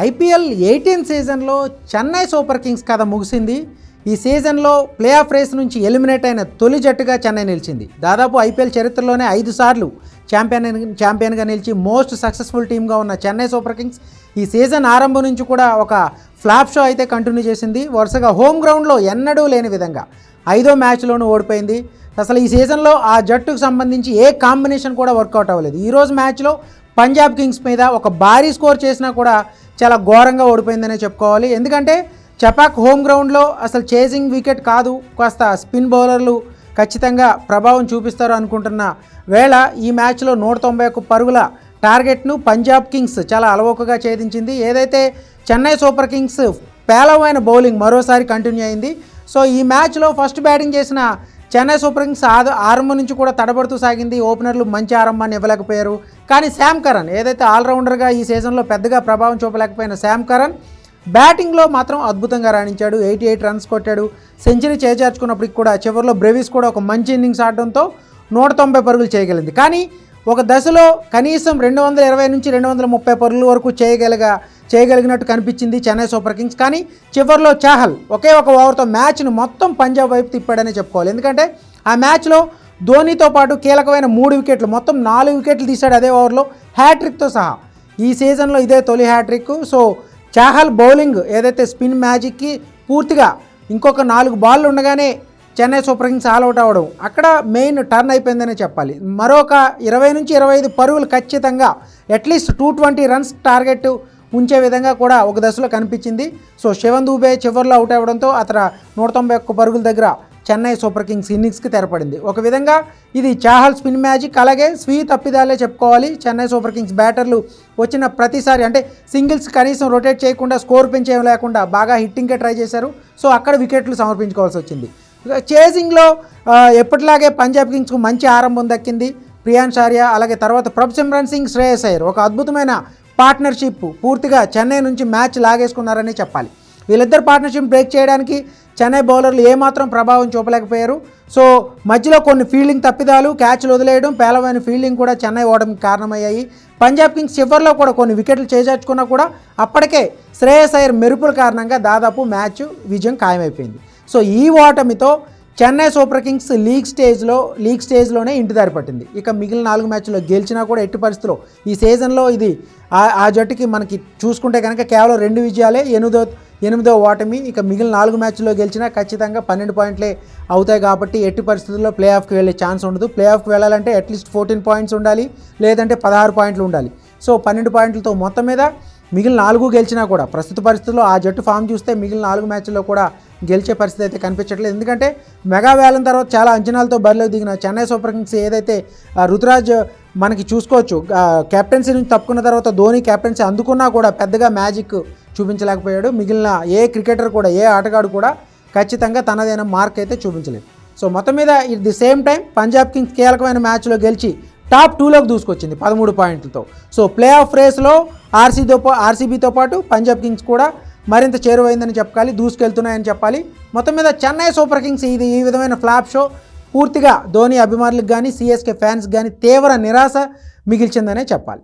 IPL 18 సీజన్లో Chennai super Kings కథ ముగిసింది. ఈ సీజన్లో ప్లే ఆఫ్ రేస్ నుంచి ఎలిమినేట్ అయిన తొలి జట్టుగా చెన్నై నిలిచింది. దాదాపు ఐపీఎల్ చరిత్రలోనే 5 సార్లు ఛాంపియన్గా నిలిచి మోస్ట్ సక్సెస్ఫుల్ టీమ్గా ఉన్న చెన్నై సూపర్ కింగ్స్ ఈ సీజన్ ఆరంభం నుంచి కూడా ఒక ఫ్లాప్ షో అయితే కంటిన్యూ చేసింది. వరుసగా హోమ్ గ్రౌండ్లో ఎన్నడూ లేని విధంగా 5వ మ్యాచ్లోనూ ఓడిపోయింది. అసలు ఈ సీజన్లో ఆ జట్టుకు సంబంధించి ఏ కాంబినేషన్ కూడా వర్కౌట్ అవ్వలేదు. ఈరోజు మ్యాచ్లో పంజాబ్ కింగ్స్ మీద ఒక భారీ స్కోర్ చేసినా కూడా చాలా ఘోరంగా ఓడిపోయిందనే చెప్పుకోవాలి. ఎందుకంటే చపాక్ హోమ్ గ్రౌండ్లో అసలు చేజింగ్ వికెట్ కాదు, కాస్త స్పిన్ బౌలర్లు ఖచ్చితంగా ప్రభావం చూపిస్తారు అనుకుంటున్న వేళ ఈ మ్యాచ్లో 191 పరుగుల టార్గెట్ను పంజాబ్ కింగ్స్ చాలా అలవోకగా ఛేదించింది. ఏదైతే చెన్నై సూపర్ కింగ్స్ పేలవమైన బౌలింగ్ మరోసారి కంటిన్యూ అయింది. సో ఈ మ్యాచ్లో ఫస్ట్ బ్యాటింగ్ చేసిన చెన్నై సూపర్ కింగ్స్ ఆరంభం నుంచి కూడా తడబడుతూ సాగింది. ఓపెనర్లు మంచి ఆరంభాన్ని ఇవ్వలేకపోయారు. కానీ శామ్ కరన్ ఏదైతే ఆల్రౌండర్గా ఈ సీజన్లో పెద్దగా ప్రభావం చూపలేకపోయిన శామ్ కరన్ బ్యాటింగ్లో మాత్రం అద్భుతంగా రాణించాడు. 88 రన్స్ కొట్టాడు. సెంచరీ చేజార్చుకున్నప్పటికి కూడా చివరిలో బ్రెవిస్ కూడా ఒక మంచి ఇన్నింగ్స్ ఆడడంతో 190 పరుగులు చేయగలిగింది. కానీ ఒక దశలో కనీసం 220 నుంచి 230 పరుగుల వరకు చేయగలిగినట్టు కనిపించింది చెన్నై సూపర్ కింగ్స్. కానీ చివరిలో చాహల్ ఒకే ఒక ఓవర్తో మ్యాచ్ను మొత్తం పంజాబ్ వైపు తిప్పాడనే చెప్పుకోవాలి. ఎందుకంటే ఆ మ్యాచ్లో ధోనీతో పాటు కీలకమైన 3 వికెట్లు, మొత్తం 4 వికెట్లు తీశాడు అదే ఓవర్లో, హ్యాట్రిక్తో సహా. ఈ సీజన్లో ఇదే తొలి హ్యాట్రిక్. సో చాహల్ బౌలింగ్ ఏదైతే స్పిన్ మ్యాజిక్కి పూర్తిగా ఇంకొక 4 బాళ్ళు ఉండగానే చెన్నై సూపర్ కింగ్స్ ఆల్అవుట్ అవ్వడం అక్కడ మెయిన్ టర్న్ అయిపోయిందనే చెప్పాలి. మరొక 20 నుంచి 25 పరుగులు ఖచ్చితంగా అట్లీస్ట్ 220 రన్స్ టార్గెట్ ఉంచే విధంగా కూడా ఒక దశలో కనిపించింది. సో శివన్ దూబే చివరిలో అవుట్ అవ్వడంతో అతను 191 పరుగుల దగ్గర చెన్నై సూపర్ కింగ్స్ ఇన్నింగ్స్కి తెరపడింది. ఒక విధంగా ఇది చాహల్ స్పిన్ మ్యాజిక్, అలాగే స్వీయ తప్పిదాలే చెప్పుకోవాలి. చెన్నై సూపర్ కింగ్స్ బ్యాటర్లు వచ్చిన ప్రతిసారి అంటే సింగిల్స్ కనీసం రొటేట్ చేయకుండా, స్కోర్ పెంచేయం లేకుండా బాగా హిట్టింగ్కే ట్రై చేశారు. సో అక్కడ వికెట్లు సమర్పించుకోవాల్సి వచ్చింది. చేజింగ్లో ఎప్పటిలాగే పంజాబ్ కింగ్స్కు మంచి ఆరంభం దక్కింది. ప్రియాన్ షారియా అలాగే తర్వాత ప్రభ్సిమ్రన్ సింగ్, శ్రేయస్ అయ్యర్ ఒక అద్భుతమైన పార్ట్నర్షిప్ పూర్తిగా చెన్నై నుంచి మ్యాచ్ లాగేసుకున్నారని చెప్పాలి. వీళ్ళిద్దరు పార్ట్నర్షిప్ బ్రేక్ చేయడానికి చెన్నై బౌలర్లు ఏమాత్రం ప్రభావం చూపలేకపోయారు. సో మధ్యలో కొన్ని ఫీల్డింగ్ తప్పిదాలు, క్యాచ్లు వదిలేయడం, పేలవమైన ఫీల్డింగ్ కూడా చెన్నై ఓటమికి కారణమయ్యాయి. పంజాబ్ కింగ్స్ చివరిలో కూడా కొన్ని వికెట్లు చేజార్చుకున్నా కూడా అప్పటికే శ్రేయస్ అయ్యర్ మెరుపుల కారణంగా దాదాపు మ్యాచ్ విజయం ఖాయమైపోయింది. సో ఈ ఓటమితో చెన్నై సూపర్ కింగ్స్ లీగ్ స్టేజ్లోనే ఇంటిదారి పట్టింది. ఇక మిగిలిన 4 మ్యాచ్లో గెలిచినా కూడా ఎట్టి పరిస్థితుల్లో ఈ సీజన్లో ఇది ఆ జట్టుకి మనకి చూసుకుంటే కనుక కేవలం 2 విజయాలే, 8వ ఓటమి. ఇక మిగిలిన 4 మ్యాచ్ల్లో గెలిచినా ఖచ్చితంగా 12 పాయింట్లే అవుతాయి. కాబట్టి ఎట్టి పరిస్థితుల్లో ప్లే ఆఫ్కి వెళ్ళే ఛాన్స్ ఉండదు. ప్లే ఆఫ్కి వెళ్ళాలంటే అట్లీస్ట్ 14 పాయింట్స్ ఉండాలి, లేదంటే 16 పాయింట్లు ఉండాలి. సో 12 పాయింట్లతో మొత్తం మీద మిగిలిన 4 గెలిచినా కూడా ప్రస్తుత పరిస్థితుల్లో ఆ జట్టు ఫామ్ చూస్తే మిగిలిన 4 మ్యాచ్ల్లో కూడా గెలిచే పరిస్థితి అయితే కనిపించట్లేదు. ఎందుకంటే మెగా వేలం తర్వాత చాలా అంచనాలతో బరిలోకి దిగిన చెన్నై సూపర్ కింగ్స్ ఏదైతే రుతురాజ్ మనకి చూసుకోవచ్చు, కెప్టెన్సీ నుంచి తప్పుకున్న తర్వాత ధోని కెప్టెన్సీ అందుకున్నా కూడా పెద్దగా మ్యాజిక్ చూపించలేకపోయాడు. మిగిలిన ఏ క్రికెటర్ కూడా, ఏ ఆటగాడు కూడా ఖచ్చితంగా తనదైన మార్క్ అయితే చూపించలేదు. సో మొత్తం మీద it the same time Punjab Kings కీలకమైన మ్యాచ్లో గెలిచి టాప్ 2లోకి దూసుకొచ్చింది 13 పాయింట్లతో. సో ప్లే ఆఫ్ రేస్లో ఆర్సీబీతో పాటు పంజాబ్ కింగ్స్ కూడా మరింత చేరువైందని చెప్పాలి, దూసుకెళ్తున్నాయని చెప్పాలి. మొత్తం మీద చెన్నై సూపర్ కింగ్స్ ఈ విధమైన ఫ్లాప్ షో పూర్తిగా ధోని అభిమానులకు కానీ, సిఎస్కే ఫ్యాన్స్ కానీ తీవ్ర నిరాశ మిగిల్చిందనే చెప్పాలి.